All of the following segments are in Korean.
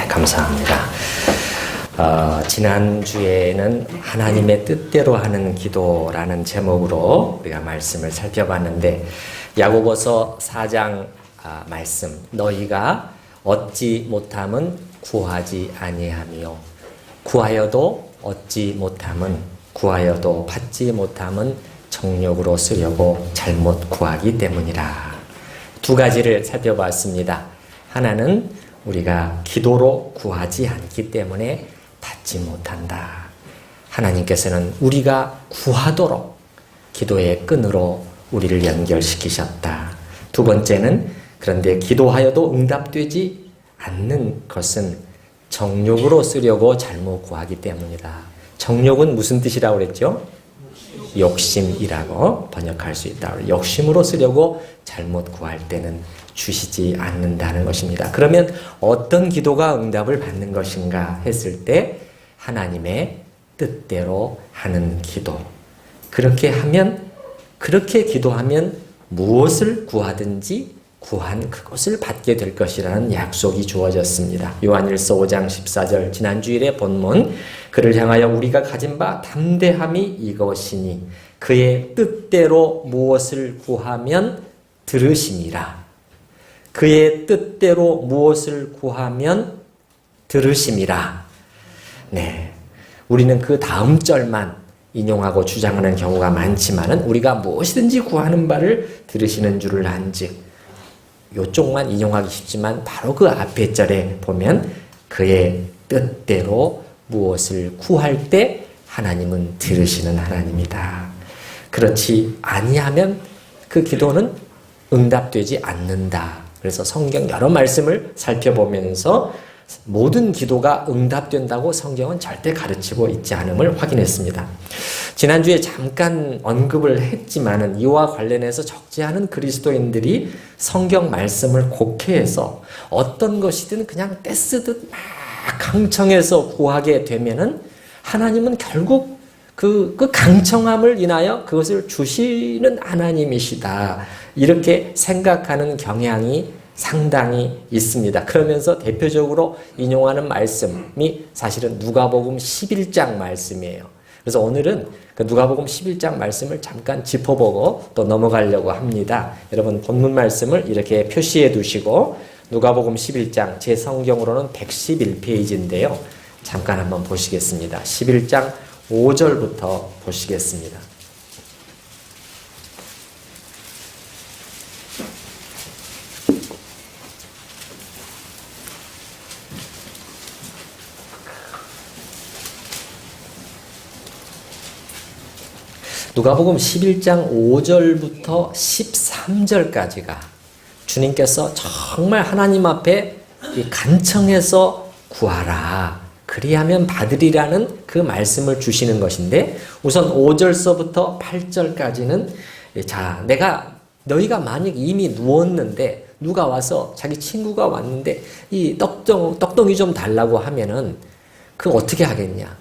감사합니다. 지난주에는 하나님의 뜻대로 하는 기도라는 제목으로 우리가 말씀을 살펴봤는데, 야고보서 4장 말씀, 너희가 얻지 못함은 구하지 아니하며 구하여도 얻지 못함은 구하여도 받지 못함은 정욕으로 쓰려고 잘못 구하기 때문이라. 두 가지를 살펴봤습니다. 하나는 우리가 기도로 구하지 않기 때문에 받지 못한다. 하나님께서는 우리가 구하도록 기도의 끈으로 우리를 연결시키셨다. 두 번째는 그런데 기도하여도 응답되지 않는 것은 정욕으로 쓰려고 잘못 구하기 때문이다. 정욕은 무슨 뜻이라고 그랬죠? 욕심이라고 번역할 수 있다. 욕심으로 쓰려고 잘못 구할 때는 주시지 않는다는 것입니다. 그러면 어떤 기도가 응답을 받는 것인가 했을 때 하나님의 뜻대로 하는 기도. 그렇게 기도하면 무엇을 구하든지 구한 그것을 받게 될 것이라는 약속이 주어졌습니다. 요한일서 5장 14절 지난주일의 본문, 그를 향하여 우리가 가진 바 담대함이 이것이니 그의 뜻대로 무엇을 구하면 들으심이라. 그의 뜻대로 무엇을 구하면 들으심이라. 네, 우리는 그 다음 절만 인용하고 주장하는 경우가 많지만은 우리가 무엇이든지 구하는 바를 들으시는 줄을 안즉, 요쪽만 인용하기 쉽지만 바로 그 앞에 절에 보면 그의 뜻대로 무엇을 구할 때 하나님은 들으시는 하나님이다. 그렇지 아니하면 그 기도는 응답되지 않는다. 그래서 성경 여러 말씀을 살펴보면서 모든 기도가 응답된다고 성경은 절대 가르치고 있지 않음을 확인했습니다. 지난주에 잠깐 언급을 했지만은 이와 관련해서 적지 않은 그리스도인들이 성경 말씀을 곡해해서 어떤 것이든 그냥 떼쓰듯 막 강청해서 구하게 되면은 하나님은 결국 그 강청함을 인하여 그것을 주시는 하나님이시다. 이렇게 생각하는 경향이 상당히 있습니다. 그러면서 대표적으로 인용하는 말씀이 사실은 누가복음 11장 말씀이에요. 그래서 오늘은 그 누가복음 11장 말씀을 잠깐 짚어보고 또 넘어가려고 합니다. 여러분 본문 말씀을 이렇게 표시해 두시고, 누가복음 11장 제 성경으로는 111페이지인데요. 잠깐 한번 보시겠습니다. 11장 5절부터 보시겠습니다. 누가복음 11장 5절부터 13절까지가 주님께서 정말 하나님 앞에 간청해서 구하라, 그리하면 받으리라는 그 말씀을 주시는 것인데, 우선 5절서부터 8절까지는 자, 너희가 만약 이미 누웠는데 누가 와서 자기 친구가 왔는데 이 떡덩이 좀 달라고 하면은 그 어떻게 하겠냐?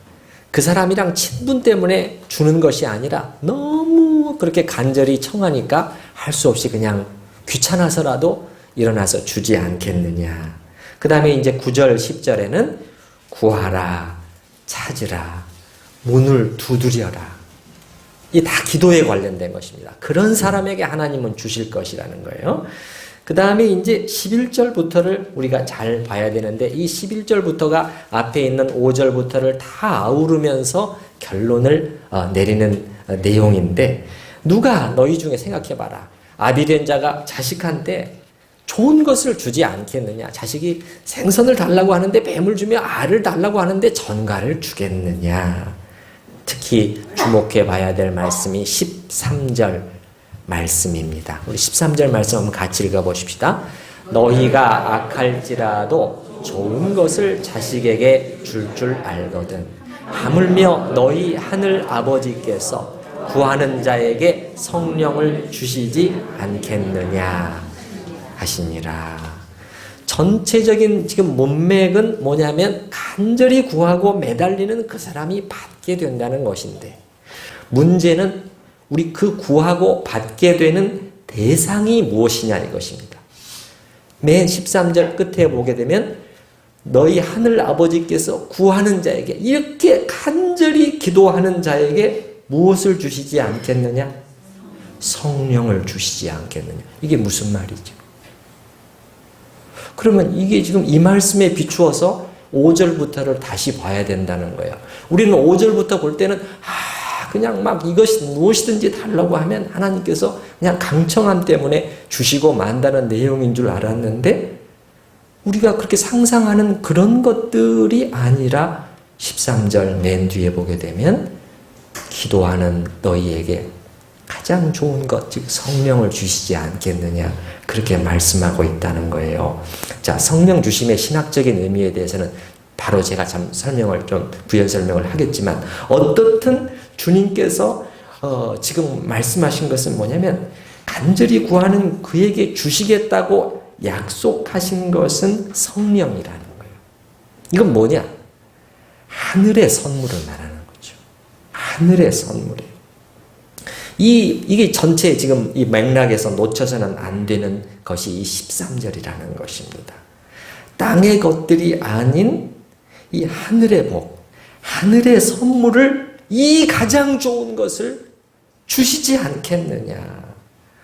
그 사람이랑 친분 때문에 주는 것이 아니라 너무 그렇게 간절히 청하니까 할 수 없이 그냥 귀찮아서라도 일어나서 주지 않겠느냐. 그 다음에 이제 9절 10절에는 구하라, 찾으라, 문을 두드려라. 이 다 기도에 관련된 것입니다. 그런 사람에게 하나님은 주실 것이라는 거예요. 그 다음에 이제 11절부터를 우리가 잘 봐야 되는데, 이 11절부터가 앞에 있는 5절부터를 다 아우르면서 결론을 내리는 내용인데, 누가 너희 중에 생각해봐라. 아비된 자가 자식한테 좋은 것을 주지 않겠느냐. 자식이 생선을 달라고 하는데 뱀을 주며 알을 달라고 하는데 전갈을 주겠느냐. 특히 주목해 봐야 될 말씀이 13절 말씀입니다. 우리 13절 말씀 한번 같이 읽어보십시다. 너희가 악할지라도 좋은 것을 자식에게 줄 알거든 하물며 너희 하늘 아버지께서 구하는 자에게 성령을 주시지 않겠느냐 하시니라. 전체적인 지금 문맥은 뭐냐면 간절히 구하고 매달리는 그 사람이 받게 된다는 것인데, 문제는 우리 그 구하고 받게 되는 대상이 무엇이냐 이것입니다. 맨 13절 끝에 보게 되면 너희 하늘 아버지께서 구하는 자에게, 이렇게 간절히 기도하는 자에게 무엇을 주시지 않겠느냐? 성령을 주시지 않겠느냐? 이게 무슨 말이죠? 그러면 이게 지금 이 말씀에 비추어서 5절부터를 다시 봐야 된다는 거예요. 우리는 5절부터 볼 때는 그냥 막 이것이 무엇이든지 달라고 하면 하나님께서 그냥 강청함 때문에 주시고 만다는 내용인 줄 알았는데, 우리가 그렇게 상상하는 그런 것들이 아니라 13절 맨 뒤에 보게 되면 기도하는 너희에게 가장 좋은 것, 즉 성령을 주시지 않겠느냐, 그렇게 말씀하고 있다는 거예요. 자, 성령 주심의 신학적인 의미에 대해서는 바로 제가 좀 부연 설명을 하겠지만, 어떻든 주님께서 지금 말씀하신 것은 뭐냐면, 간절히 구하는 그에게 주시겠다고 약속하신 것은 성령이라는 거예요. 이건 뭐냐? 하늘의 선물을 말하는 거죠. 하늘의 선물이에요. 이게 전체 지금 이 맥락에서 놓쳐서는 안 되는 것이 이 13절이라는 것입니다. 땅의 것들이 아닌 이 하늘의 복, 하늘의 선물을, 이 가장 좋은 것을 주시지 않겠느냐.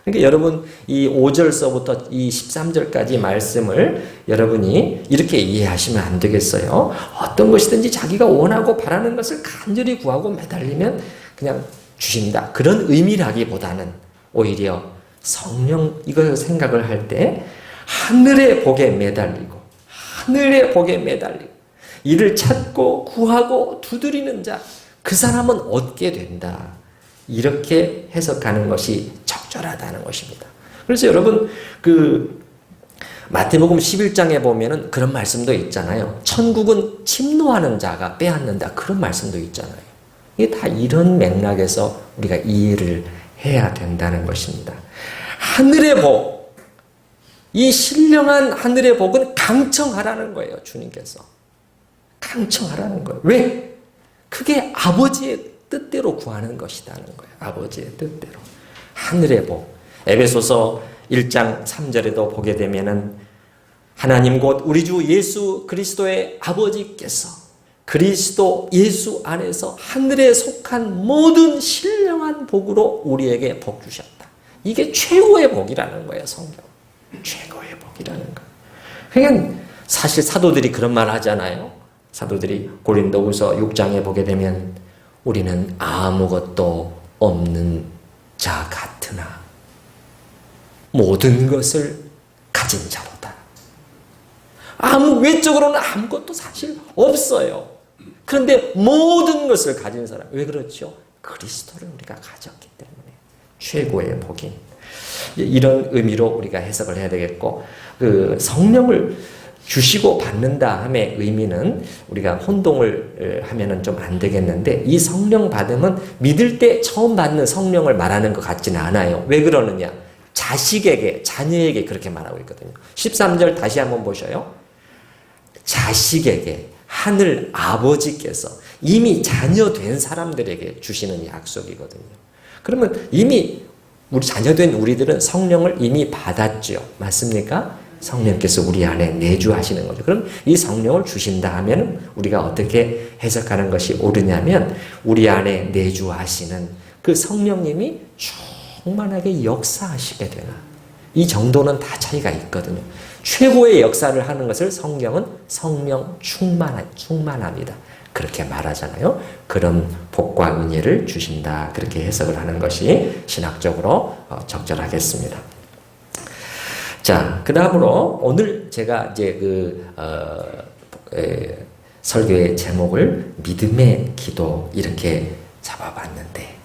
그러니까 여러분 이 5절서부터 이 13절까지 말씀을 여러분이 이렇게 이해하시면 안 되겠어요. 어떤 것이든지 자기가 원하고 바라는 것을 간절히 구하고 매달리면 그냥 주신다, 그런 의미라기보다는 오히려 성령, 이걸 생각을 할 때 하늘의 복에 매달리고, 하늘의 복에 매달리고 이를 찾고 구하고 두드리는 자, 그 사람은 얻게 된다, 이렇게 해석하는 것이 적절하다는 것입니다. 그래서 여러분 마태복음 11장에 보면은 그런 말씀도 있잖아요. 천국은 침노하는 자가 빼앗는다, 그런 말씀도 있잖아요. 이게 다 이런 맥락에서 우리가 이해를 해야 된다는 것입니다. 하늘의 복, 이 신령한 하늘의 복은 강청하라는 거예요. 주님께서 강청하라는 거예요. 왜? 그게 아버지의 뜻대로 구하는 것이라는 거예요. 아버지의 뜻대로. 하늘의 복. 에베소서 1장 3절에도 보게 되면은 하나님 곧 우리 주 예수 그리스도의 아버지께서 그리스도 예수 안에서 하늘에 속한 모든 신령한 복으로 우리에게 복 주셨다. 이게 최고의 복이라는 거예요. 성경. 최고의 복이라는 거예요. 그러니까 사실 사도들이 그런 말 하잖아요. 사도들이 고린도후서 6장에 보게 되면 우리는 아무것도 없는 자 같으나 모든 것을 가진 자로다. 외적으로는 아무것도 사실 없어요. 그런데 모든 것을 가진 사람. 왜 그렇죠? 그리스도를 우리가 가졌기 때문에 최고의 복인. 이런 의미로 우리가 해석을 해야 되겠고, 성령을 주시고 받는다 함의 의미는 우리가 혼동을 하면은 좀 안 되겠는데, 이 성령 받음은 믿을 때 처음 받는 성령을 말하는 것 같지는 않아요. 왜 그러느냐? 자식에게, 자녀에게 그렇게 말하고 있거든요. 13절 다시 한번 보셔요. 자식에게 하늘 아버지께서 이미 자녀된 사람들에게 주시는 약속이거든요. 그러면 이미 우리 자녀된 우리들은 성령을 이미 받았죠. 맞습니까? 성령께서 우리 안에 내주하시는 거죠. 그럼 이 성령을 주신다 하면 우리가 어떻게 해석하는 것이 옳으냐면, 우리 안에 내주하시는 그 성령님이 충만하게 역사하시게 되나, 이 정도는 다 차이가 있거든요. 최고의 역사를 하는 것을 성경은 성령 충만합니다, 그렇게 말하잖아요. 그런 복과 은혜를 주신다, 그렇게 해석을 하는 것이 신학적으로 적절하겠습니다. 자, 그 다음으로 오늘 제가 이제 설교의 제목을 믿음의 기도 이렇게 잡아봤는데,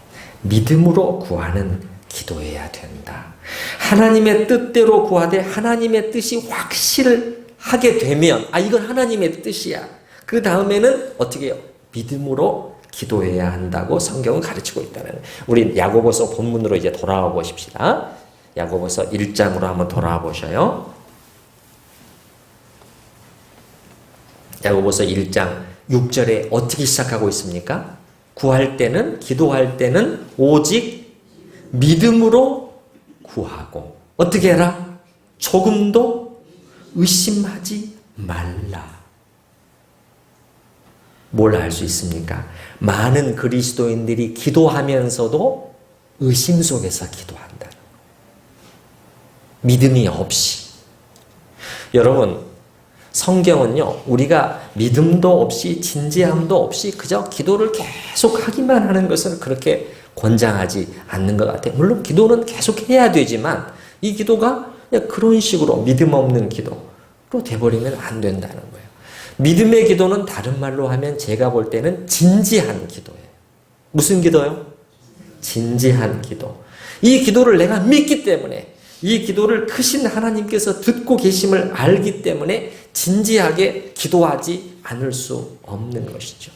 믿음으로 구하는 기도해야 된다. 하나님의 뜻대로 구하되 하나님의 뜻이 확실하게 되면, 이건 하나님의 뜻이야, 그 다음에는 어떻게 해요? 믿음으로 기도해야 한다고 성경은 가르치고 있다는 거예요. 우리 야고보서 본문으로 이제 돌아와 보십시다. 야고보서 1장으로 한번 돌아와 보셔요. 야고보서 1장 6절에 어떻게 시작하고 있습니까? 구할 때는, 기도할 때는 오직 믿음으로 구하고, 어떻게 해라? 조금도 의심하지 말라. 뭘 알 수 있습니까? 많은 그리스도인들이 기도하면서도 의심 속에서 기도한다는 거. 믿음이 없이. 여러분, 성경은요, 우리가 믿음도 없이 진지함도 없이 그저 기도를 계속 하기만 하는 것을 그렇게 권장하지 않는 것 같아요. 물론 기도는 계속 해야 되지만 이 기도가 그냥 그런 식으로 믿음 없는 기도로 돼버리면 안 된다는 거예요. 믿음의 기도는 다른 말로 하면 제가 볼 때는 진지한 기도예요. 무슨 기도요? 진지한 기도. 이 기도를 내가 믿기 때문에, 이 기도를 크신 하나님께서 듣고 계심을 알기 때문에 진지하게 기도하지 않을 수 없는 것이죠.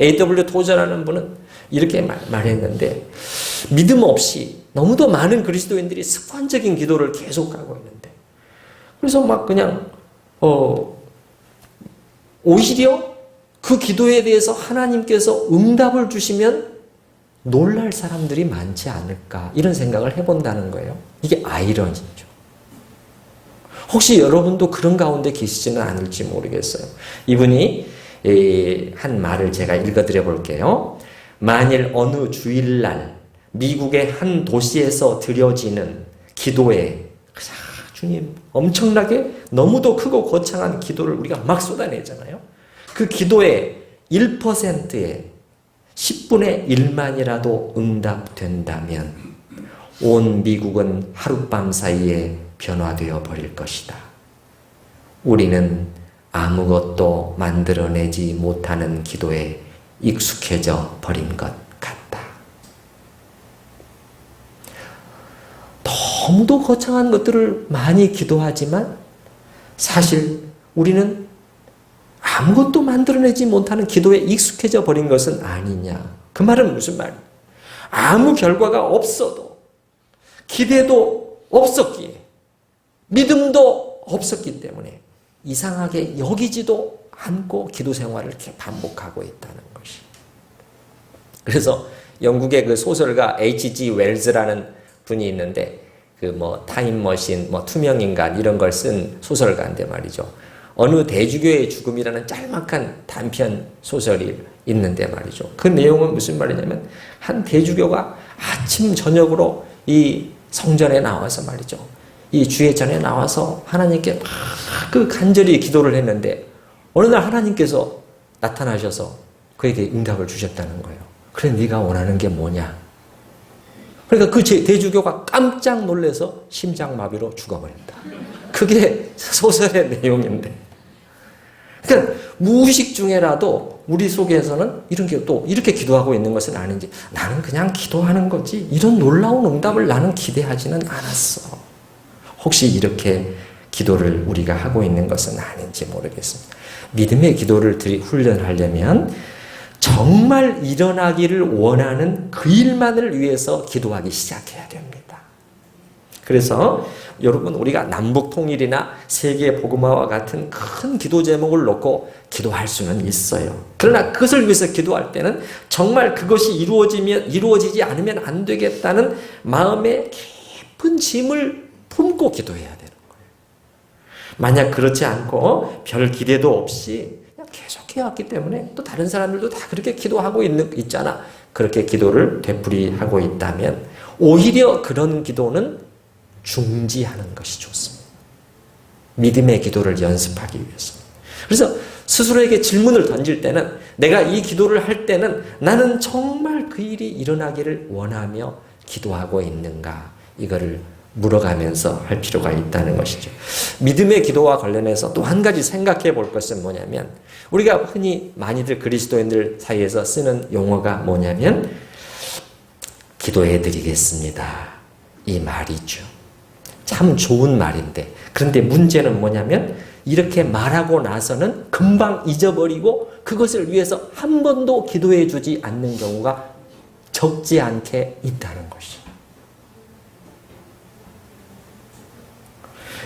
A.W. 토저라는 분은 이렇게 말했는데, 믿음 없이 너무도 많은 그리스도인들이 습관적인 기도를 계속하고 있는데, 그래서 막 그냥 오히려 그 기도에 대해서 하나님께서 응답을 주시면 놀랄 사람들이 많지 않을까, 이런 생각을 해본다는 거예요. 이게 아이러니죠. 혹시 여러분도 그런 가운데 계시지는 않을지 모르겠어요. 이분이 한 말을 제가 읽어드려 볼게요. 만일 어느 주일날 미국의 한 도시에서 드려지는 기도에, 주님, 엄청나게 너무도 크고 거창한 기도를 우리가 막 쏟아내잖아요. 그 기도의 1%에 10분의 1만이라도 응답된다면 온 미국은 하룻밤 사이에 변화되어 버릴 것이다. 우리는 아무것도 만들어내지 못하는 기도에 익숙해져 버린 것 같다. 너무도 거창한 것들을 많이 기도하지만 사실 우리는 아무것도 만들어내지 못하는 기도에 익숙해져 버린 것은 아니냐. 그 말은 무슨 말이에요? 아무 결과가 없어도, 기대도 없었기에, 믿음도 없었기 때문에 이상하게 여기지도 않고 기도 생활을 이렇게 반복하고 있다는 것이. 그래서 영국의 그 소설가 H.G. 웰즈라는 분이 있는데, 그 타임머신, 투명인간 이런 걸 쓴 소설가인데 말이죠. 어느 대주교의 죽음이라는 짤막한 단편 소설이 있는데 말이죠. 그 내용은 무슨 말이냐면, 한 대주교가 아침 저녁으로 이 성전에 나와서 말이죠. 이 주의 전에 나와서 하나님께 막 그 간절히 기도를 했는데 어느 날 하나님께서 나타나셔서 그에게 응답을 주셨다는 거예요. 그래, 네가 원하는 게 뭐냐? 그러니까 그 대주교가 깜짝 놀라서 심장마비로 죽어버린다. 그게 소설의 내용인데. 그러니까 무의식 중에라도 우리 속에서는 이렇게 기도하고 있는 것은 아닌지, 나는 그냥 기도하는 거지 이런 놀라운 응답을 나는 기대하지는 않았어. 혹시 이렇게 기도를 우리가 하고 있는 것은 아닌지 모르겠습니다. 믿음의 기도를 훈련하려면 정말 일어나기를 원하는 그 일만을 위해서 기도하기 시작해야 됩니다. 그래서 여러분, 우리가 남북통일이나 세계복음화와 같은 큰 기도 제목을 놓고 기도할 수는 있어요. 그러나 그것을 위해서 기도할 때는 정말 그것이 이루어지지 않으면 안 되겠다는 마음의 깊은 짐을 품고 기도해야 되는 거예요. 만약 그렇지 않고 별 기대도 없이 그냥 계속 해왔기 때문에, 또 다른 사람들도 다 그렇게 기도하고 있잖아, 그렇게 기도를 되풀이하고 있다면 오히려 그런 기도는 중지하는 것이 좋습니다. 믿음의 기도를 연습하기 위해서. 그래서 스스로에게 질문을 던질 때는, 내가 이 기도를 할 때는 나는 정말 그 일이 일어나기를 원하며 기도하고 있는가, 이거를 물어가면서 할 필요가 있다는 것이죠. 믿음의 기도와 관련해서 또 한 가지 생각해 볼 것은 뭐냐면, 우리가 흔히 많이들 그리스도인들 사이에서 쓰는 용어가 뭐냐면 기도해 드리겠습니다, 이 말이죠. 참 좋은 말인데, 그런데 문제는 뭐냐면 이렇게 말하고 나서는 금방 잊어버리고 그것을 위해서 한 번도 기도해 주지 않는 경우가 적지 않게 있다는 것이죠.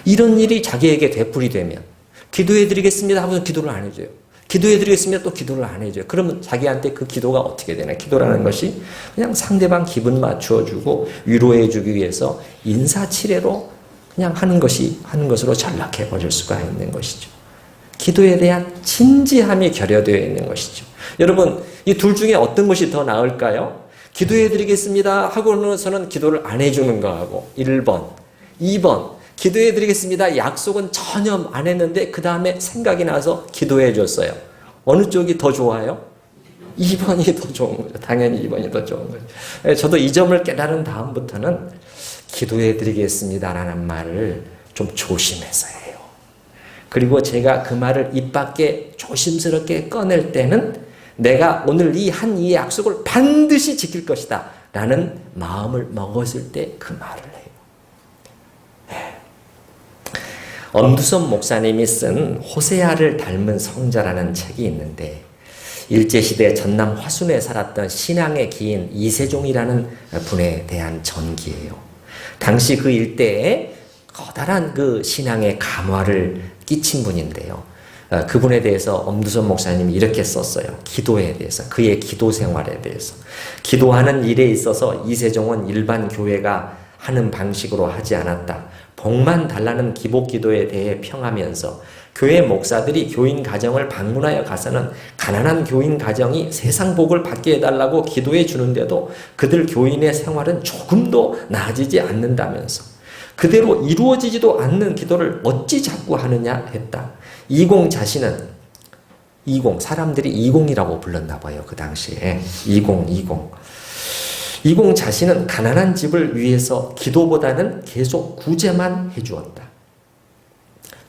이런 일이 자기에게 되풀이되면 기도해 드리겠습니다 하고서 기도를 안 해줘요. 기도해 드리겠습니다, 또 기도를 안 해줘요. 그러면 자기한테 그 기도가 어떻게 되나? 기도라는 것이 그냥 상대방 기분 맞추어주고 위로해주기 위해서 인사치레로 그냥 하는 것으로 전락해 버릴 수가 있는 것이죠. 기도에 대한 진지함이 결여되어 있는 것이죠. 여러분, 이 둘 중에 어떤 것이 더 나을까요? 기도해 드리겠습니다 하고서는 기도를 안 해주는 거하고 1번. 2번. 기도해 드리겠습니다. 약속은 전혀 안 했는데 그 다음에 생각이 나서 기도해 줬어요. 어느 쪽이 더 좋아요? 2번이 더 좋은 거죠. 당연히 2번이 더 좋은 거죠. 저도 이 점을 깨달은 다음부터는 기도해 드리겠습니다라는 말을 좀 조심해서 해요. 그리고 제가 그 말을 입 밖에 조심스럽게 꺼낼 때는 내가 오늘 이 약속을 반드시 지킬 것이다 라는 마음을 먹었을 때 그 말을 해요. 엄두선 목사님이 쓴 호세아를 닮은 성자라는 책이 있는데 일제시대 전남 화순에 살았던 신앙의 기인 이세종이라는 분에 대한 전기예요. 당시 그 일대에 커다란 그 신앙의 감화를 끼친 분인데요. 그분에 대해서 엄두선 목사님이 이렇게 썼어요. 기도에 대해서, 그의 기도 생활에 대해서. 기도하는 일에 있어서 이세종은 일반 교회가 하는 방식으로 하지 않았다. 복만 달라는 기복 기도에 대해 평하면서 교회 목사들이 교인 가정을 방문하여 가서는 가난한 교인 가정이 세상 복을 받게 해달라고 기도해 주는데도 그들 교인의 생활은 조금도 나아지지 않는다면서 그대로 이루어지지도 않는 기도를 어찌 자꾸 하느냐 했다. 이공 자신은 사람들이 이공이라고 불렀나 봐요. 그 당시에 이공 자신은 가난한 집을 위해서 기도보다는 계속 구제만 해주었다.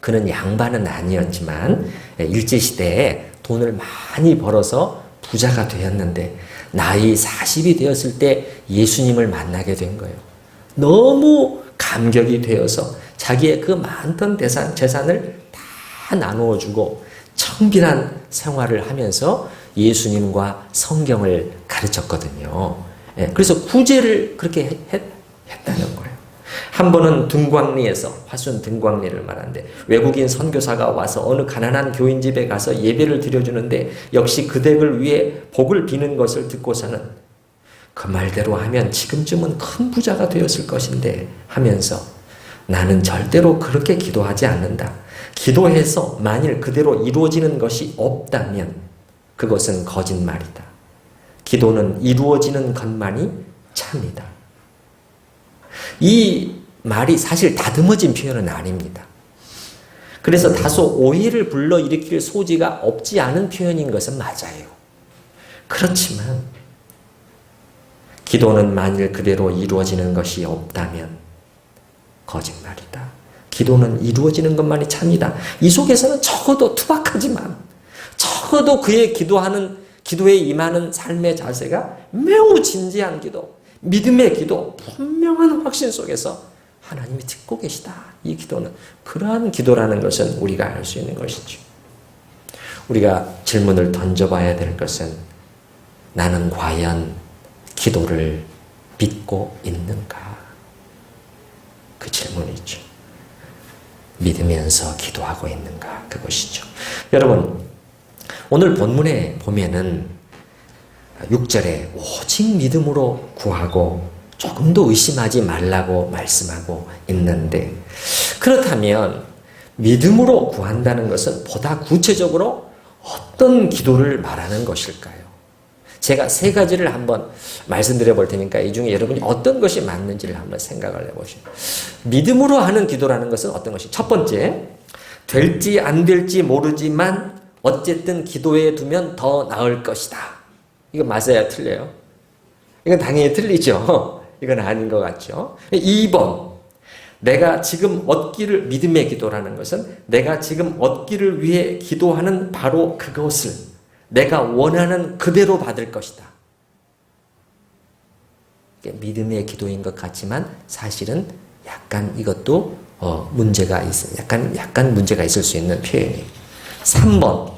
그는 양반은 아니었지만 일제시대에 돈을 많이 벌어서 부자가 되었는데 나이 40이 되었을 때 예수님을 만나게 된 거예요. 너무 감격이 되어서 자기의 그 많던 재산을 다 나누어주고 청빈한 생활을 하면서 예수님과 성경을 가르쳤거든요. 그래서 구제를 그렇게 했다는 거예요. 한 번은 등광리에서, 화순 등광리를 말하는데 외국인 선교사가 와서 어느 가난한 교인 집에 가서 예배를 드려주는데 역시 그 댁을 위해 복을 비는 것을 듣고서는 그 말대로 하면 지금쯤은 큰 부자가 되었을 것인데 하면서 나는 절대로 그렇게 기도하지 않는다. 기도해서 만일 그대로 이루어지는 것이 없다면 그것은 거짓말이다. 기도는 이루어지는 것만이 참이다. 이 말이 사실 다듬어진 표현은 아닙니다. 그래서 다소 오해를 불러일으킬 소지가 없지 않은 표현인 것은 맞아요. 그렇지만 기도는 만일 그대로 이루어지는 것이 없다면 거짓말이다. 기도는 이루어지는 것만이 참이다. 이 속에서는 적어도 투박하지만 적어도 그의 기도에 임하는 삶의 자세가 매우 진지한 기도, 믿음의 기도, 분명한 확신 속에서 하나님이 듣고 계시다. 이 기도는 그러한 기도라는 것은 우리가 알 수 있는 것이죠. 우리가 질문을 던져봐야 될 것은 나는 과연 기도를 믿고 있는가? 그 질문이죠. 믿으면서 기도하고 있는가? 그것이죠. 여러분, 오늘 본문에 보면은 6절에 오직 믿음으로 구하고 조금도 의심하지 말라고 말씀하고 있는데 그렇다면 믿음으로 구한다는 것은 보다 구체적으로 어떤 기도를 말하는 것일까요? 제가 세 가지를 한번 말씀드려 볼 테니까 이 중에 여러분이 어떤 것이 맞는지를 한번 생각을 해보시죠. 믿음으로 하는 기도라는 것은 어떤 것이? 첫 번째, 될지 안 될지 모르지만 어쨌든 기도해 두면 더 나을 것이다. 이거 맞아요? 틀려요? 이건 당연히 틀리죠. 이건 아닌 것 같죠. 2번, 내가 지금 얻기를, 믿음의 기도라는 것은 내가 지금 얻기를 위해 기도하는 바로 그것을 내가 원하는 그대로 받을 것이다. 믿음의 기도인 것 같지만 사실은 약간 이것도 문제가 있어요. 약간 문제가 있을 수 있는 표현이에요. 3번,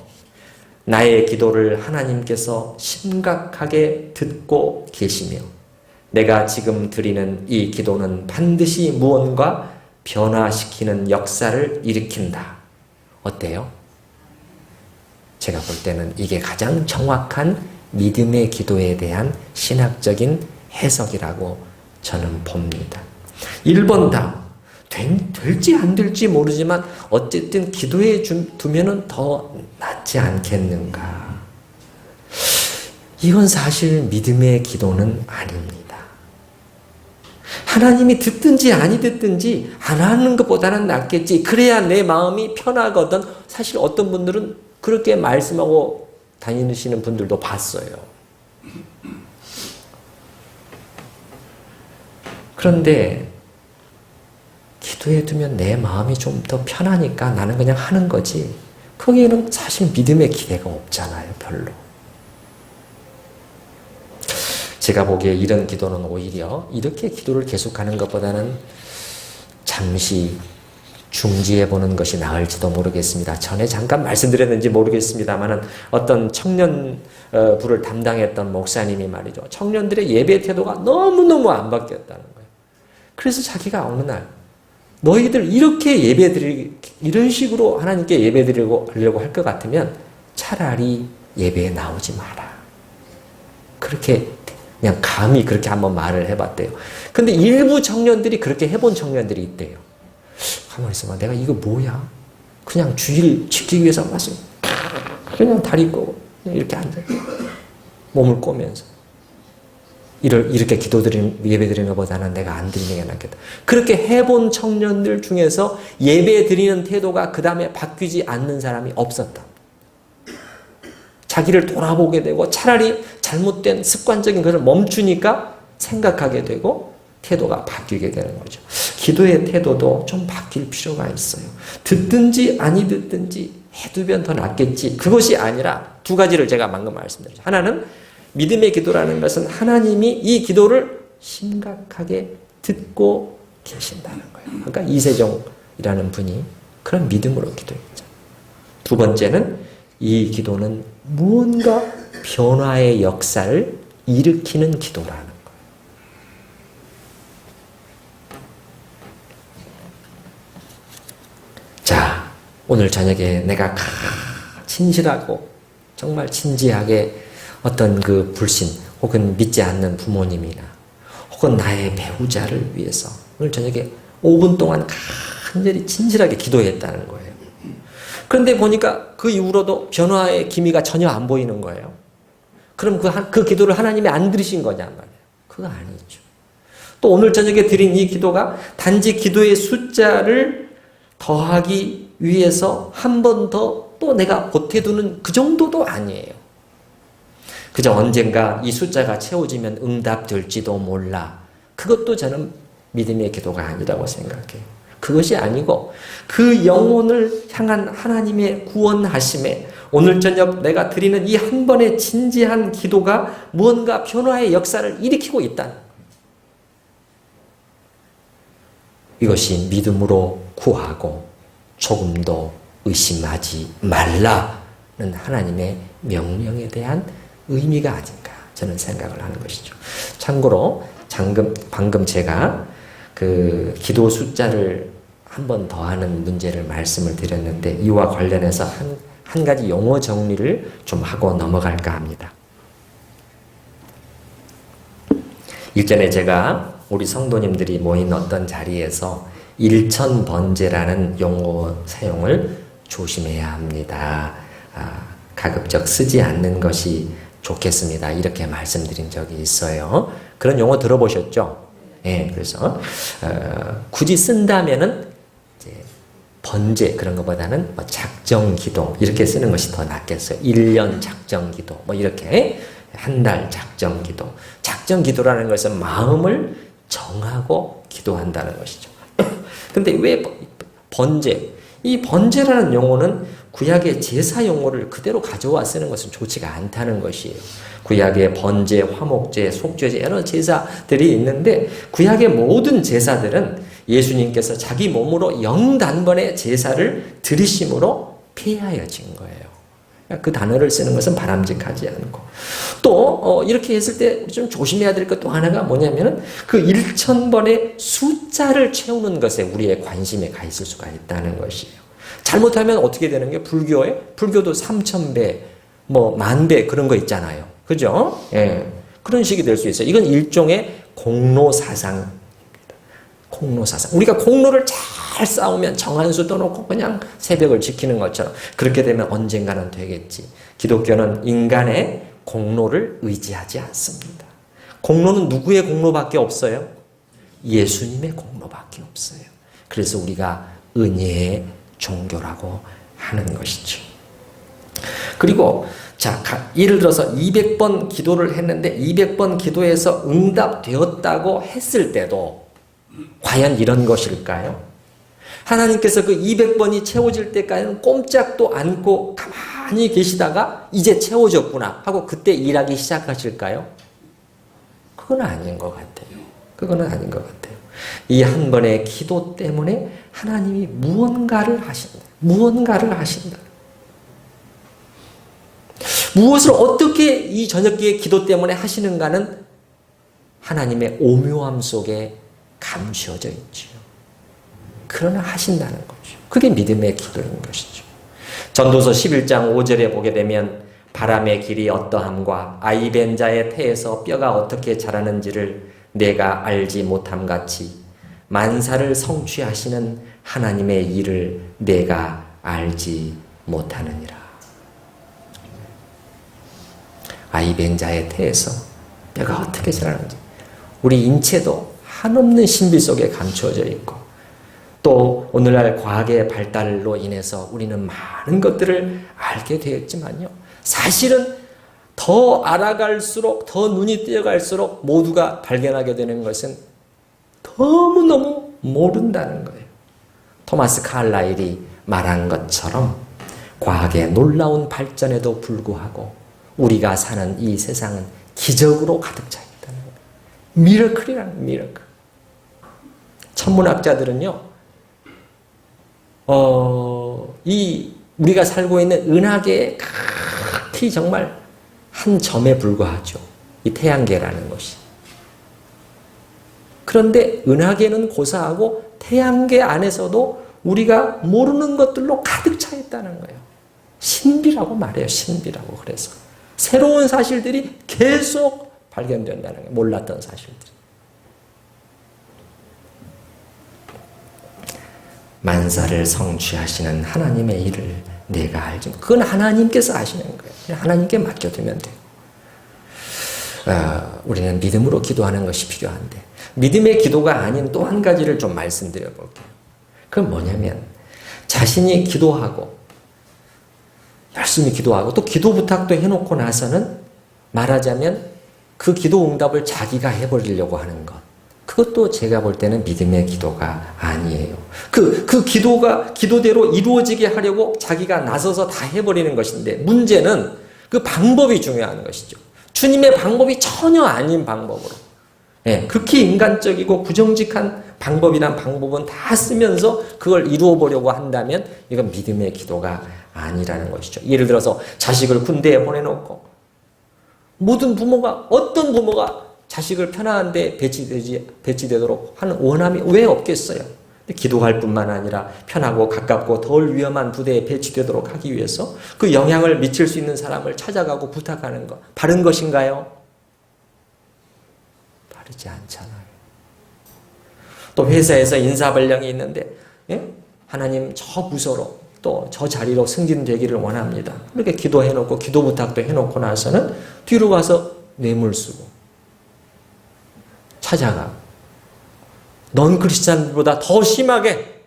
나의 기도를 하나님께서 심각하게 듣고 계시며 내가 지금 드리는 이 기도는 반드시 무언가 변화시키는 역사를 일으킨다. 어때요? 제가 볼 때는 이게 가장 정확한 믿음의 기도에 대한 신학적인 해석이라고 저는 봅니다. 1번 답. 될지 안 될지 모르지만 어쨌든 기도해 두면은 더 낫지 않겠는가. 이건 사실 믿음의 기도는 아닙니다. 하나님이 듣든지 아니 듣든지 안 하는 것보다는 낫겠지. 그래야 내 마음이 편하거든. 사실 어떤 분들은 그렇게 말씀하고 다니시는 분들도 봤어요. 그런데 기도해 두면 내 마음이 좀 더 편하니까 나는 그냥 하는 거지. 거기에는 사실 믿음의 기대가 없잖아요, 별로. 제가 보기에 이런 기도는 오히려 이렇게 기도를 계속하는 것보다는 잠시 중지해보는 것이 나을지도 모르겠습니다. 전에 잠깐 말씀드렸는지 모르겠습니다만 어떤 청년부를 담당했던 목사님이 말이죠. 청년들의 예배 태도가 너무너무 안 바뀌었다는 거예요. 그래서 자기가 어느 날 너희들 이렇게 이런 식으로 하나님께 예배드리려고 할 것 같으면 차라리 예배에 나오지 마라. 그렇게 그냥 감히 그렇게 한번 말을 해봤대요. 근데 일부 청년들이 그렇게 해본 청년들이 있대요. 가만히 있어봐. 내가 이거 뭐야? 그냥 주일 지키기 위해서 왔어. 그냥 다리 꼬고 이렇게 앉아. 몸을 꼬면서. 이렇게 예배 드리는 것보다는 내가 안 드리는 게 낫겠다. 그렇게 해본 청년들 중에서 예배 드리는 태도가 그 다음에 바뀌지 않는 사람이 없었다. 자기를 돌아보게 되고 차라리 잘못된 습관적인 것을 멈추니까 생각하게 되고 태도가 바뀌게 되는 거죠. 기도의 태도도 좀 바뀔 필요가 있어요. 듣든지 아니 듣든지 해두면 더 낫겠지. 그것이 아니라 두 가지를 제가 방금 말씀드렸죠. 하나는 믿음의 기도라는 것은 하나님이 이 기도를 심각하게 듣고 계신다는 거예요. 그러니까 이세종이라는 분이 그런 믿음으로 기도했죠. 두 번째는 이 기도는 무언가 변화의 역사를 일으키는 기도라는 거예요. 자, 오늘 저녁에 내가 진실하고 정말 진지하게 어떤 그 불신 혹은 믿지 않는 부모님이나 혹은 나의 배우자를 위해서 오늘 저녁에 5분 동안 간절히 진실하게 기도했다는 거예요. 그런데 보니까 그 이후로도 변화의 기미가 전혀 안 보이는 거예요. 그럼 그 기도를 하나님이 안 들으신 거냐 말이에요. 그거 아니죠. 또 오늘 저녁에 드린 이 기도가 단지 기도의 숫자를 더하기 위해서 한 번 더 또 내가 보태두는 그 정도도 아니에요. 그저 언젠가 이 숫자가 채워지면 응답될지도 몰라. 그것도 저는 믿음의 기도가 아니라고 생각해요. 그것이 아니고 그 영혼을 향한 하나님의 구원하심에 오늘 저녁 내가 드리는 이 한 번의 진지한 기도가 무언가 변화의 역사를 일으키고 있다는 거예요. 이것이 믿음으로 구하고 조금도 의심하지 말라는 하나님의 명령에 대한 의미가 아닌가 저는 생각을 하는 것이죠. 참고로 방금 제가 그 기도 숫자를 한 번 더하는 문제를 말씀을 드렸는데 이와 관련해서 한 가지 용어 정리를 좀 하고 넘어갈까 합니다. 일전에 제가 우리 성도님들이 모인 어떤 자리에서 일천번제라는 용어 사용을 조심해야 합니다. 가급적 쓰지 않는 것이 좋겠습니다. 이렇게 말씀드린 적이 있어요. 그런 용어 들어보셨죠? 예, 그래서 굳이 쓴다면은 이제 번제 그런 것보다는 뭐 작정기도 이렇게 쓰는 것이 더 낫겠어요. 1년 작정기도 뭐 이렇게 한 달 작정기도. 작정기도라는 것은 마음을 정하고 기도한다는 것이죠. 근데 왜 번제? 이 번제라는 용어는 구약의 제사 용어를 그대로 가져와 쓰는 것은 좋지가 않다는 것이에요. 구약의 번제, 화목제, 속죄제 여러 제사들이 있는데 구약의 모든 제사들은 예수님께서 자기 몸으로 0단번의 제사를 드리심으로 폐하여진 거예요. 그 단어를 쓰는 것은 바람직하지 않고 또 이렇게 했을 때 좀 조심해야 될 것 또 하나가 뭐냐면은 그 1000번의 숫자를 채우는 것에 우리의 관심이 가 있을 수가 있다는 것이에요. 잘못하면 어떻게 되는 게 불교도 3000배, 뭐 10,000배 그런 거 있잖아요. 그죠? 예. 그런 식이 될 수 있어요. 이건 일종의 공로사상입니다. 공로사상. 우리가 공로를 잘 쌓으면 정한 수 떠놓고 그냥 새벽을 지키는 것처럼 그렇게 되면 언젠가는 되겠지. 기독교는 인간의 공로를 의지하지 않습니다. 공로는 누구의 공로밖에 없어요? 예수님의 공로밖에 없어요. 그래서 우리가 은혜의 종교라고 하는 것이죠. 그리고 자, 예를 들어서 200번 기도를 했는데 200번 기도해서 응답되었다고 했을 때도 과연 이런 것일까요? 하나님께서 그 200번이 채워질 때까지는 꼼짝도 않고 가만히 계시다가 이제 채워졌구나 하고 그때 일하기 시작하실까요? 그건 아닌 것 같아요. 그거는 아닌 것 같아요. 이 한 번의 기도 때문에 하나님이 무언가를 하신다. 무언가를 하신다. 무엇을 어떻게 이 저녁기의 기도 때문에 하시는가는 하나님의 오묘함 속에 감추어져 있죠. 그러나 하신다는 거죠. 그게 믿음의 기도인 것이죠. 전도서 11장 5절에 보게 되면 바람의 길이 어떠함과 아이벤 자의 태에서 뼈가 어떻게 자라는지를 내가 알지 못함 같이 만사를 성취하시는 하나님의 일을 내가 알지 못하느니라. 아이벤 자의 태에서 뼈가 어떻게 자라는지 우리 인체도 한없는 신비 속에 감추어져 있고 또 오늘날 과학의 발달로 인해서 우리는 많은 것들을 알게 되었지만요. 사실은 더 알아갈수록 더 눈이 띄어갈수록 모두가 발견하게 되는 것은 너무너무 모른다는 거예요. 토마스 칼라일이 말한 것처럼 과학의 놀라운 발전에도 불구하고 우리가 사는 이 세상은 기적으로 가득 차 있다는 거예요. 미러클이라는 미러클. 천문학자들은요. 이 우리가 살고 있는 은하계의 각히 정말 한 점에 불과하죠. 이 태양계라는 것이. 그런데 은하계는 고사하고 태양계 안에서도 우리가 모르는 것들로 가득 차 있다는 거예요. 신비라고 말해요. 신비라고. 그래서 새로운 사실들이 계속 발견된다는 거예요. 몰랐던 사실들이. 만사를 성취하시는 하나님의 일을 내가 알지. 그건 하나님께서 하시는 거예요. 그냥 하나님께 맡겨두면 돼요. 우리는 믿음으로 기도하는 것이 필요한데 믿음의 기도가 아닌 또 한 가지를 좀 말씀드려 볼게요. 그건 뭐냐면 자신이 기도하고 열심히 기도하고 또 기도 부탁도 해놓고 나서는 말하자면 그 기도 응답을 자기가 해버리려고 하는 것. 그것도 제가 볼 때는 믿음의 기도가 아니에요. 그 기도가 기도대로 이루어지게 하려고 자기가 나서서 다 해버리는 것인데 문제는 그 방법이 중요한 것이죠. 주님의 방법이 전혀 아닌 방법으로. 예, 극히 인간적이고 부정직한 방법이란 방법은 다 쓰면서 그걸 이루어 보려고 한다면 이건 믿음의 기도가 아니라는 것이죠. 예를 들어서 자식을 군대에 보내놓고 모든 부모가 어떤 부모가 자식을 편안한 데 배치되도록 하는 원함이 왜 없겠어요? 기도할 뿐만 아니라 편하고 가깝고 덜 위험한 부대에 배치되도록 하기 위해서 그 영향을 미칠 수 있는 사람을 찾아가고 부탁하는 것. 바른 것인가요? 바르지 않잖아요. 또 회사에서 인사발령이 있는데 하나님 저 부서로 또 저 자리로 승진되기를 원합니다. 이렇게 기도해놓고 기도 부탁도 해놓고 나서는 뒤로 가서 뇌물 쓰고 찾아가 넌 크리스찬보다 더 심하게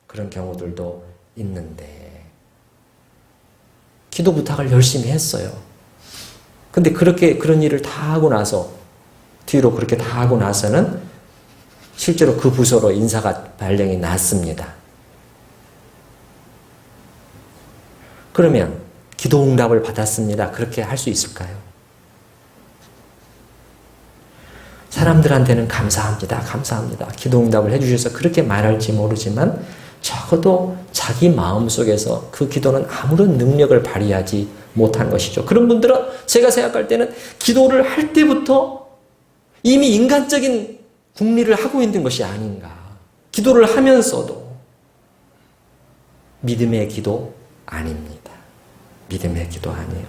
그런 경우들도 있는데 기도 부탁을 열심히 했어요. 근데 그런 일을 다 하고 나서 뒤로 그렇게 다 하고 나서는 실제로 그 부서로 인사가 발령이 났습니다. 그러면 기도 응답을 받았습니다. 그렇게 할 수 있을까요? 사람들한테는 감사합니다. 감사합니다. 기도 응답을 해주셔서 그렇게 말할지 모르지만 적어도 자기 마음속에서 그 기도는 아무런 능력을 발휘하지 못한 것이죠. 그런 분들은 제가 생각할 때는 기도를 할 때부터 이미 인간적인 궁리를 하고 있는 것이 아닌가. 기도를 하면서도 믿음의 기도 아닙니다. 믿음의 기도 아니에요.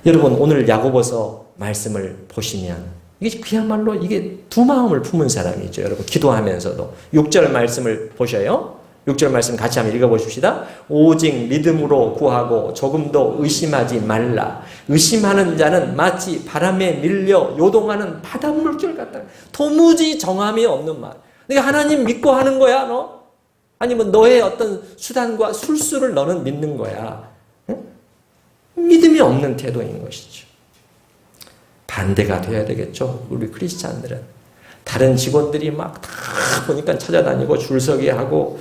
여러분 오늘 야고보서 말씀을 보시면 이게 그야말로 이게 두 마음을 품은 사람이죠. 여러분 기도하면서도 6절 말씀을 보셔요. 6절 말씀 같이 한번 읽어보십시다. 오직 믿음으로 구하고 조금도 의심하지 말라. 의심하는 자는 마치 바람에 밀려 요동하는 바닷물결 같다. 도무지 정함이 없는 말. 내가 하나님 믿고 하는 거야, 너? 아니면 너의 어떤 수단과 술수를 너는 믿는 거야. 응? 믿음이 없는 태도인 것이죠. 반대가 돼야 되겠죠. 우리 크리스찬들은. 다른 직원들이 막 다 보니까 찾아다니고 줄서기 하고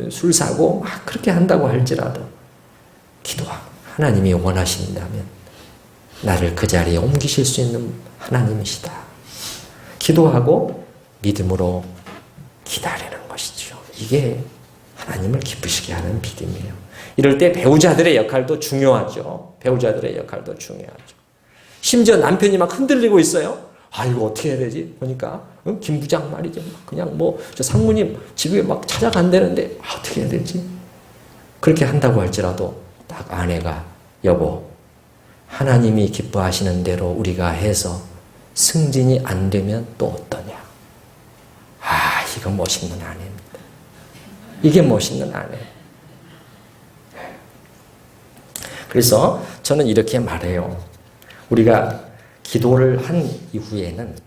술 사고 막 그렇게 한다고 할지라도 기도하고 하나님이 원하신다면 나를 그 자리에 옮기실 수 있는 하나님이시다. 기도하고 믿음으로 기다리는 것이죠. 이게 하나님을 기쁘시게 하는 믿음이에요. 이럴 때 배우자들의 역할도 중요하죠. 배우자들의 역할도 중요하죠. 심지어 남편이 막 흔들리고 있어요. 아, 이거 어떻게 해야 되지? 보니까 김 부장 말이죠. 그냥 저 상무님 집에 막 찾아간다는데 어떻게 해야 되지? 그렇게 한다고 할지라도 딱 아내가 여보, 하나님이 기뻐하시는 대로 우리가 해서 승진이 안 되면 또 어떠냐? 아, 이거 멋있는 아내입니다. 이게 멋있는 아내. 그래서 저는 이렇게 말해요. 우리가 기도를 한 이후에는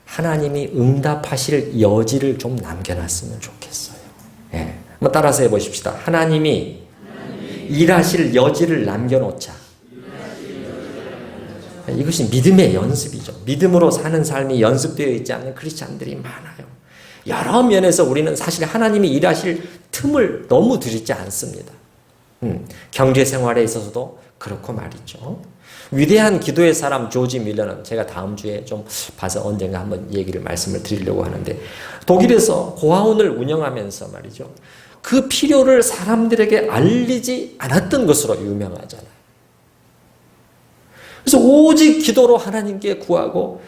하나님이 응답하실 여지를 좀 남겨놨으면 좋겠어요. 예. 한번 따라서 해보십시다. 하나님이 일하실 여지를 남겨놓자. 이것이 믿음의 연습이죠. 믿음으로 사는 삶이 연습되어 있지 않는 크리스찬들이 많아요. 여러 면에서 우리는 사실 하나님이 일하실 틈을 너무 드리지 않습니다. 경제 생활에 있어서도 그렇고 말이죠. 위대한 기도의 사람 조지 밀러는 제가 다음 주에 좀 봐서 언젠가 한번 말씀을 드리려고 하는데, 독일에서 고아원을 운영하면서 말이죠. 그 필요를 사람들에게 알리지 않았던 것으로 유명하잖아요. 그래서 오직 기도로 하나님께 구하고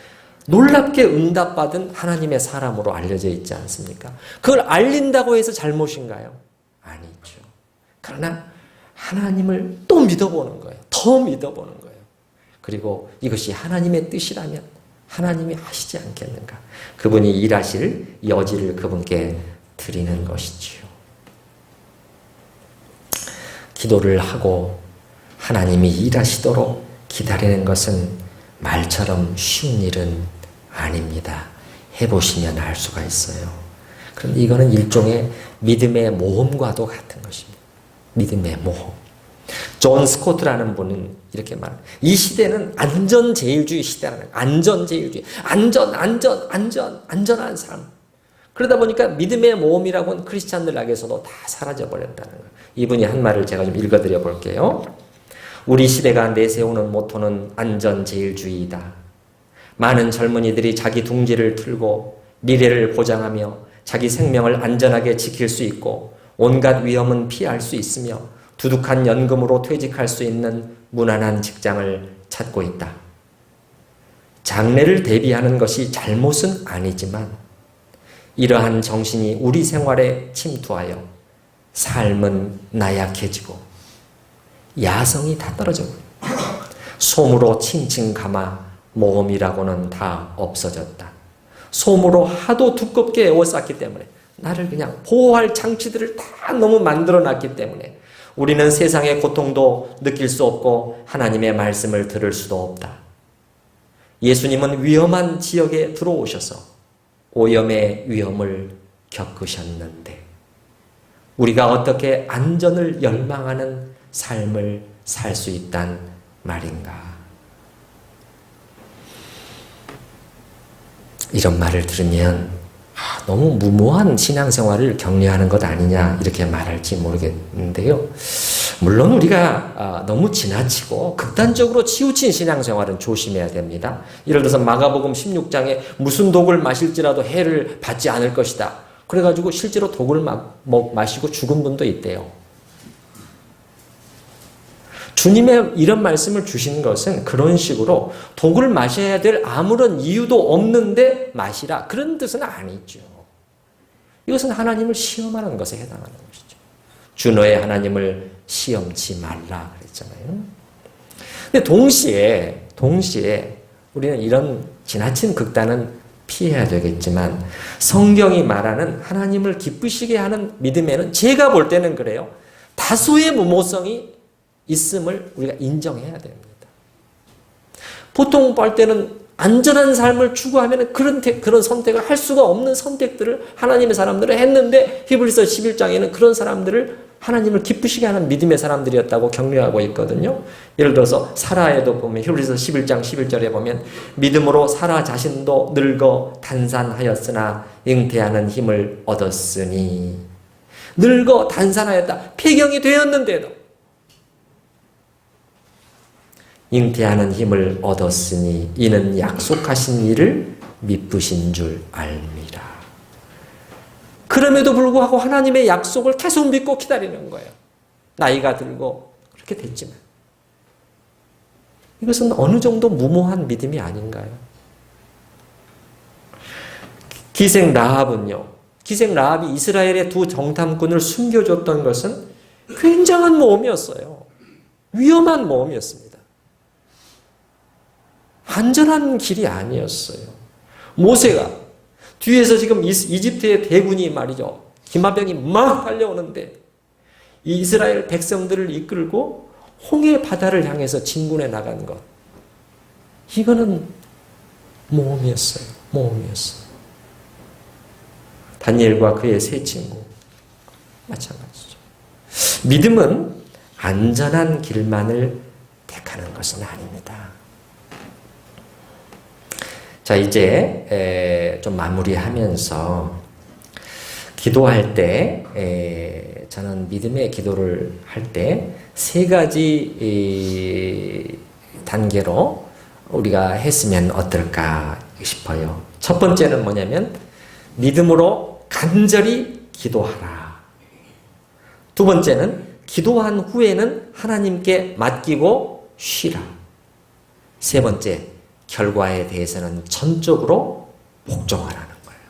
놀랍게 응답받은 하나님의 사람으로 알려져 있지 않습니까? 그걸 알린다고 해서 잘못인가요? 아니죠. 그러나 하나님을 또 믿어보는 거예요. 더 믿어보는 거예요. 그리고 이것이 하나님의 뜻이라면 하나님이 하시지 않겠는가? 그분이 일하실 여지를 그분께 드리는 것이지요. 기도를 하고 하나님이 일하시도록 기다리는 것은 말처럼 쉬운 일은 아닙니다. 해보시면 알 수가 있어요. 그런데 이거는 일종의 믿음의 모험과도 같은 것입니다. 믿음의 모험. 존 스코트라는 분은 이렇게 말합니다. 이 시대는 안전제일주의 시대라는 거예요. 안전제일주의. 안전한 삶. 그러다 보니까 믿음의 모험이라고는 크리스찬들에게서도 다 사라져버렸다는 거예요. 이분이 한 말을 제가 좀 읽어드려 볼게요. 우리 시대가 내세우는 모토는 안전제일주의이다. 많은 젊은이들이 자기 둥지를 틀고 미래를 보장하며 자기 생명을 안전하게 지킬 수 있고 온갖 위험은 피할 수 있으며 두둑한 연금으로 퇴직할 수 있는 무난한 직장을 찾고 있다. 장래를 대비하는 것이 잘못은 아니지만 이러한 정신이 우리 생활에 침투하여 삶은 나약해지고 야성이 다 떨어져요. 솜으로 칭칭 감아 모험이라고는 다 없어졌다. 솜으로 하도 두껍게 에워쌌기 때문에 나를 그냥 보호할 장치들을 다 너무 만들어놨기 때문에 우리는 세상의 고통도 느낄 수 없고 하나님의 말씀을 들을 수도 없다. 예수님은 위험한 지역에 들어오셔서 오염의 위험을 겪으셨는데 우리가 어떻게 안전을 열망하는 삶을 살 수 있단 말인가? 이런 말을 들으면 너무 무모한 신앙생활을 격려하는 것 아니냐 이렇게 말할지 모르겠는데요. 물론 우리가 너무 지나치고 극단적으로 치우친 신앙생활은 조심해야 됩니다. 예를 들어서 마가복음 16장에 무슨 독을 마실지라도 해를 받지 않을 것이다. 그래가지고 실제로 독을 마시고 죽은 분도 있대요. 주님의 이런 말씀을 주신 것은 그런 식으로 독을 마셔야 될 아무런 이유도 없는데 마시라 그런 뜻은 아니죠. 이것은 하나님을 시험하는 것에 해당하는 것이죠. 주 너의 하나님을 시험치 말라 그랬잖아요. 근데 동시에 우리는 이런 지나친 극단은 피해야 되겠지만 성경이 말하는 하나님을 기쁘시게 하는 믿음에는 제가 볼 때는 그래요. 다수의 무모성이 있음을 우리가 인정해야 됩니다. 보통 볼 때는 안전한 삶을 추구하면 그런 선택을 할 수가 없는 선택들을 하나님의 사람들은 했는데 히브리서 11장에는 그런 사람들을 하나님을 기쁘시게 하는 믿음의 사람들이었다고 격려하고 있거든요. 예를 들어서 사라에도 보면 히브리서 11장 11절에 보면 믿음으로 사라 자신도 늙어 단산하였으나 잉태하는 힘을 얻었으니 늙어 단산하였다. 폐경이 되었는데도 잉태하는 힘을 얻었으니 이는 약속하신 일을 미쁘신 줄 알미라. 그럼에도 불구하고 하나님의 약속을 계속 믿고 기다리는 거예요. 나이가 들고 그렇게 됐지만. 이것은 어느 정도 무모한 믿음이 아닌가요? 기생 라합은요. 기생 라합이 이스라엘의 두 정탐꾼을 숨겨줬던 것은 굉장한 모험이었어요. 위험한 모험이었습니다. 안전한 길이 아니었어요. 모세가 뒤에서 지금 이집트의 대군이 말이죠. 기마병이 막 달려오는데 이 이스라엘 백성들을 이끌고 홍해 바다를 향해서 진군해 나간 것. 이거는 모험이었어요. 모험이었어요. 다니엘과 그의 세 친구 마찬가지죠. 믿음은 안전한 길만을 택하는 것은 아닙니다. 자, 이제 좀 마무리하면서 기도할 때 저는 믿음의 기도를 할 때 세 가지 단계로 우리가 했으면 어떨까 싶어요. 첫 번째는 뭐냐면 믿음으로 간절히 기도하라. 두 번째는 기도한 후에는 하나님께 맡기고 쉬라. 세 번째, 결과에 대해서는 전적으로 복종하라는 거예요.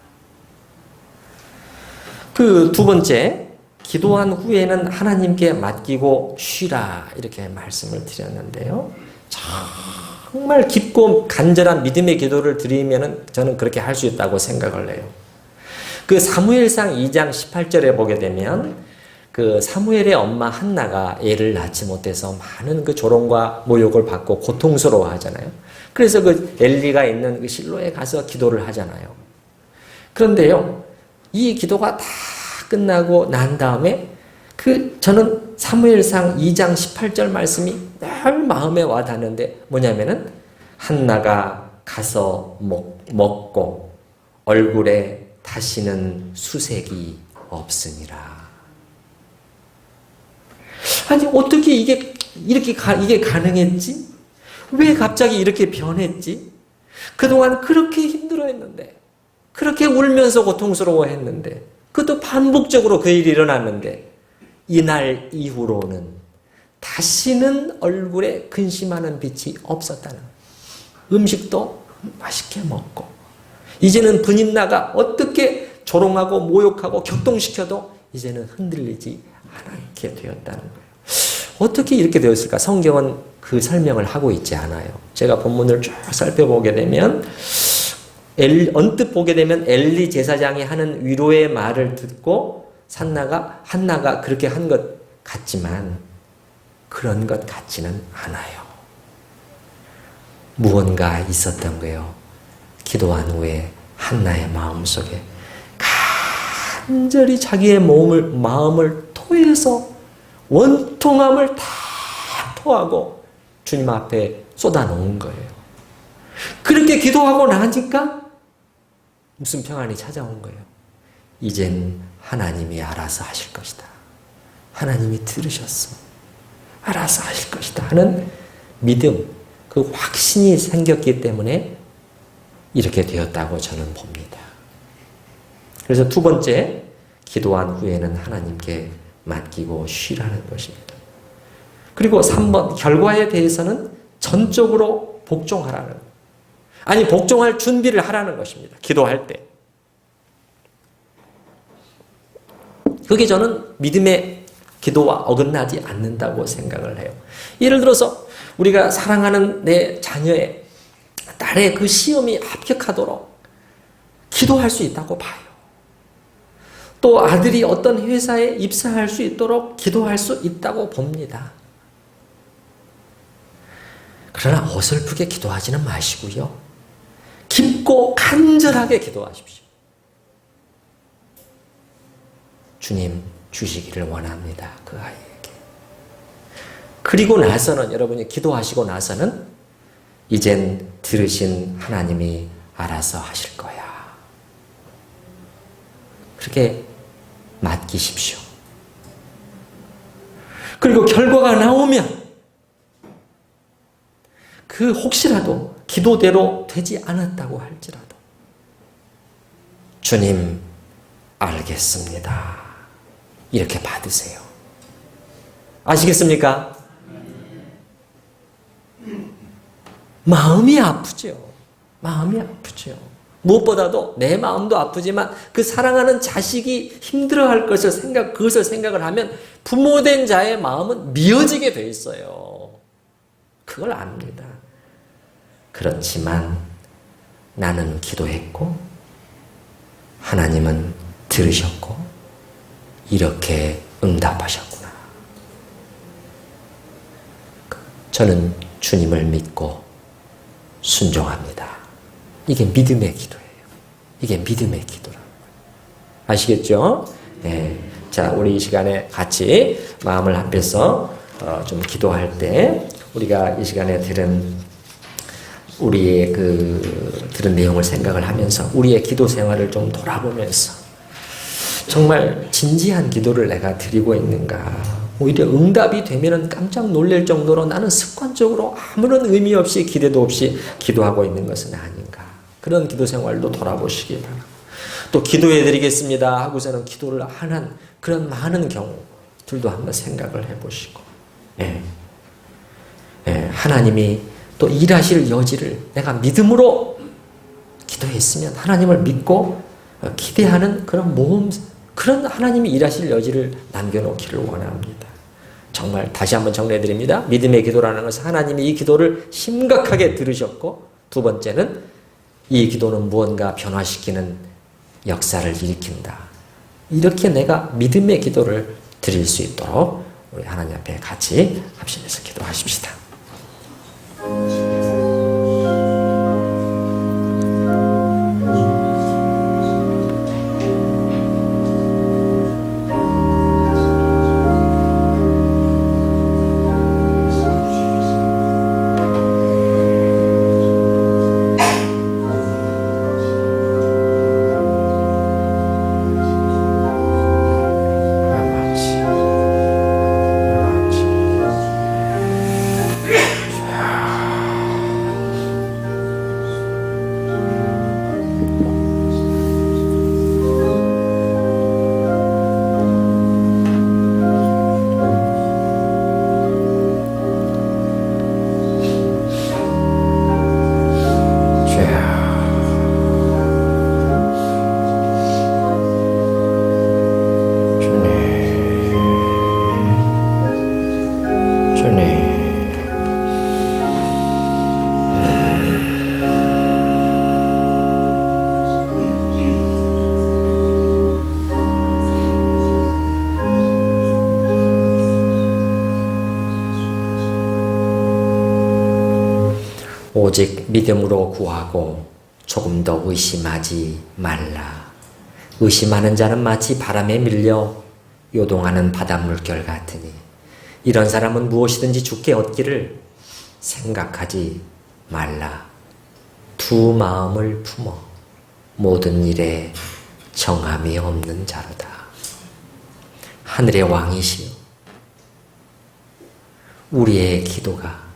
그 두 번째, 기도한 후에는 하나님께 맡기고 쉬라 이렇게 말씀을 드렸는데요. 정말 깊고 간절한 믿음의 기도를 드리면 저는 그렇게 할 수 있다고 생각을 해요. 그 사무엘상 2장 18절에 보게 되면 그 사무엘의 엄마 한나가 애를 낳지 못해서 많은 그 조롱과 모욕을 받고 고통스러워 하잖아요. 그래서 그 엘리가 있는 그 실로에 가서 기도를 하잖아요. 그런데요, 이 기도가 다 끝나고 난 다음에 저는 사무엘상 2장 18절 말씀이 늘 마음에 와 닿는데 뭐냐면은 한나가 가서 먹고 얼굴에 다시는 수색이 없으니라. 아니 어떻게 이게 가능했지? 왜 갑자기 이렇게 변했지? 그동안 그렇게 힘들어했는데, 그렇게 울면서 고통스러워했는데, 그것도 반복적으로 그 일이 일어났는데 이날 이후로는 다시는 얼굴에 근심하는 빛이 없었다는 거예요. 음식도 맛있게 먹고 이제는 분인나가 어떻게 조롱하고 모욕하고 격동시켜도 이제는 흔들리지 않게 되었다는 거예요. 어떻게 이렇게 되었을까? 성경은 그 설명을 하고 있지 않아요. 제가 본문을 쭉 살펴보게 되면 언뜻 보게 되면 엘리 제사장이 하는 위로의 말을 듣고 한나가 그렇게 한 것 같지만 그런 것 같지는 않아요. 무언가 있었던 거예요. 기도한 후에 한나의 마음속에 간절히 자기의 마음을 토해서 원통함을 다 토하고 주님 앞에 쏟아놓은 거예요. 그렇게 기도하고 나니까 무슨 평안이 찾아온 거예요. 이젠 하나님이 알아서 하실 것이다. 하나님이 들으셨어. 알아서 하실 것이다 하는 믿음, 그 확신이 생겼기 때문에 이렇게 되었다고 저는 봅니다. 그래서 두 번째, 기도한 후에는 하나님께 맡기고 쉬라는 것입니다. 그리고 3번, 결과에 대해서는 전적으로 복종하라는 거예요. 아니, 복종할 준비를 하라는 것입니다. 기도할 때. 그게 저는 믿음의 기도와 어긋나지 않는다고 생각을 해요. 예를 들어서 우리가 사랑하는 내 자녀의 딸의 그 시험이 합격하도록 기도할 수 있다고 봐요. 또 아들이 어떤 회사에 입사할 수 있도록 기도할 수 있다고 봅니다. 그러나 어설프게 기도하지는 마시고요. 깊고 간절하게 기도하십시오. 주님 주시기를 원합니다. 그 아이에게. 그리고 나서는 여러분이 기도하시고 나서는 이젠 들으신 하나님이 알아서 하실 거야. 그렇게 맡기십시오. 그리고 결과가 나오면 그 혹시라도 기도대로 되지 않았다고 할지라도 주님 알겠습니다. 이렇게 받으세요. 아시겠습니까? 마음이 아프죠. 마음이 아프죠. 무엇보다도 내 마음도 아프지만 그 사랑하는 자식이 힘들어할 것을 그것을 생각을 하면 부모된 자의 마음은 미어지게 돼 있어요. 그걸 압니다. 그렇지만 나는 기도했고 하나님은 들으셨고 이렇게 응답하셨구나. 저는 주님을 믿고 순종합니다. 이게 믿음의 기도예요. 이게 믿음의 기도라는 거예요. 아시겠죠? 네. 자, 우리 이 시간에 같이 마음을 합해서 좀 기도할 때 우리가 이 시간에 우리의 들은 내용을 생각을 하면서 우리의 기도 생활을 좀 돌아보면서 정말 진지한 기도를 내가 드리고 있는가? 오히려 응답이 되면은 깜짝 놀랄 정도로 나는 습관적으로 아무런 의미 없이 기대도 없이 기도하고 있는 것은 아닌가? 그런 기도 생활도 돌아보시기 바랍니다. 또 기도해 드리겠습니다 하고서는 기도를 안 한 그런 많은 경우들도 한번 생각을 해보시고, 하나님이 또 일하실 여지를 내가 믿음으로 기도했으면 하나님을 믿고 기대하는 그런 하나님이 일하실 여지를 남겨놓기를 원합니다. 정말 다시 한번 정리해드립니다. 믿음의 기도라는 것은 하나님이 이 기도를 심각하게 들으셨고, 두 번째는 이 기도는 무언가 변화시키는 역사를 일으킨다. 이렇게 내가 믿음의 기도를 드릴 수 있도록 우리 하나님 앞에 같이 합심해서 기도하십시다. 오직 믿음으로 구하고 조금 더 의심하지 말라. 의심하는 자는 마치 바람에 밀려 요동하는 바닷물결 같으니 이런 사람은 무엇이든지 주께 얻기를 생각하지 말라. 두 마음을 품어 모든 일에 정함이 없는 자로다. 하늘의 왕이시여, 우리의 기도가,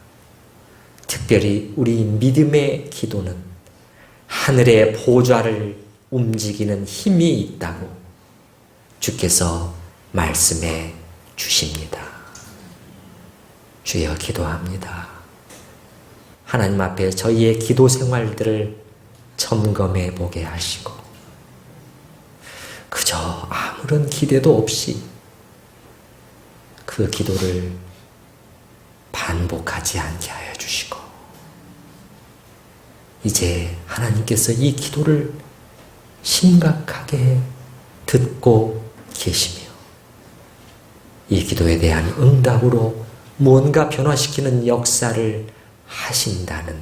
특별히 우리 믿음의 기도는 하늘의 보좌를 움직이는 힘이 있다고 주께서 말씀해 주십니다. 주여, 기도합니다. 하나님 앞에 저희의 기도 생활들을 점검해 보게 하시고 그저 아무런 기대도 없이 그 기도를 반복하지 않게 하여 주시고, 이제 하나님께서 이 기도를 심각하게 듣고 계시며 이 기도에 대한 응답으로 무언가 변화시키는 역사를 하신다는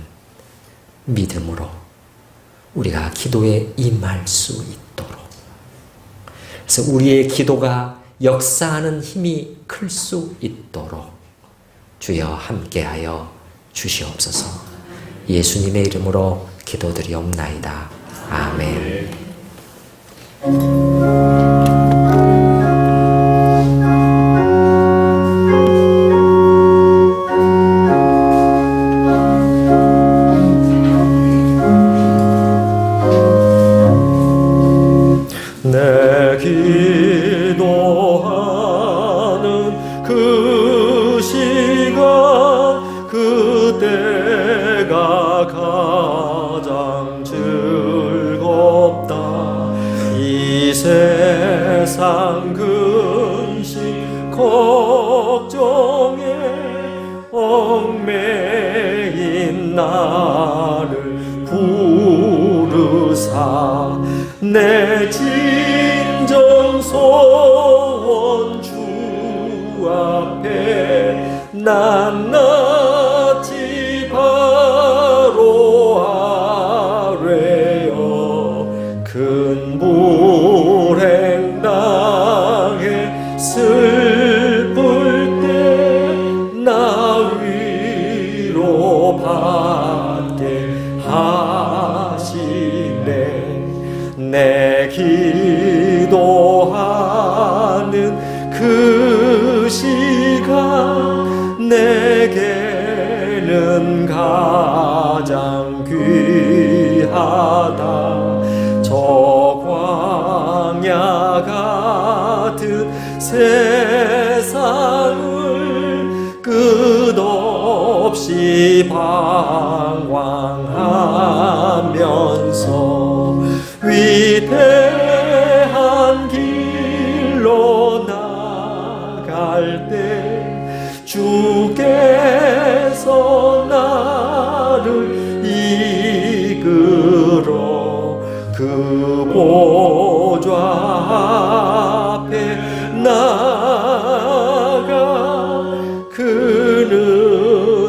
믿음으로 우리가 기도에 임할 수 있도록, 그래서 우리의 기도가 역사하는 힘이 클 수 있도록 주여 함께하여 주시옵소서. 예수님의 이름으로 기도드리옵나이다. 아멘. 내 기도하는 그 시간 그때가 가장 즐겁다. 이 세상 근심 걱정에 얽매인 나를 부르사 내 진정 소원 주 앞에 낱낱이 바로 아뢰어 큰 불행 당해 슬플 때 나 위로 받게 하시네. 내 기도하는 그 시간 내게는 가장 귀하다. 저 광야 같은 세상을 끝없이 방황하면서 위대한 길로 나갈 때 주께서 나를 이끌어 그 보좌 앞에 나가 그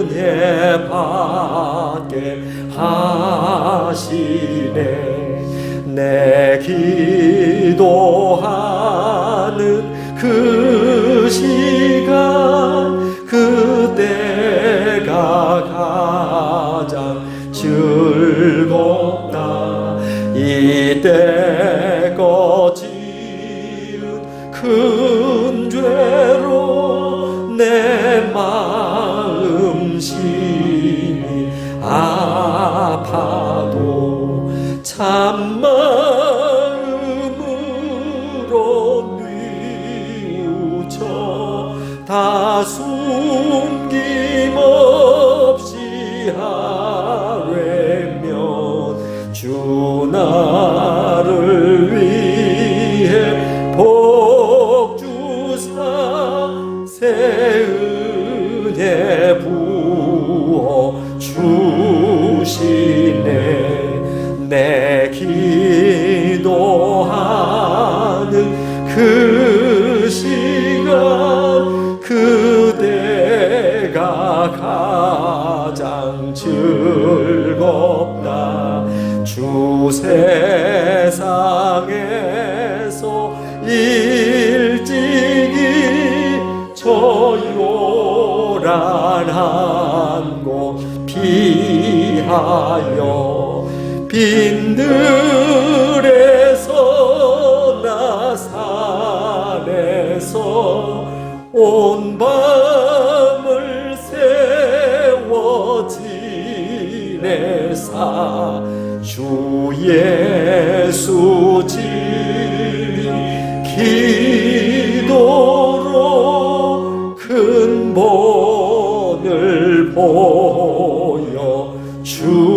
은혜 받게 하시네. 내 기도하는 그 시간 그때가 가장 즐겁다. 이때껏 지은 큰 죄로 내 마음 심히 아파도 참마음으로 뉘우쳐 다 숨김없이 하려면 주 나를 위해 복 주사 새 은혜 부어 주시네. 내 기도하는 그 시간 그때가 가장 즐겁다. 주 세상에서 일찍이 저 요란한 곳 피하여 빈들에서 나 산에서 온 밤을 세워 지내사 주 예수 진리 기도로 큰 본을 보여 주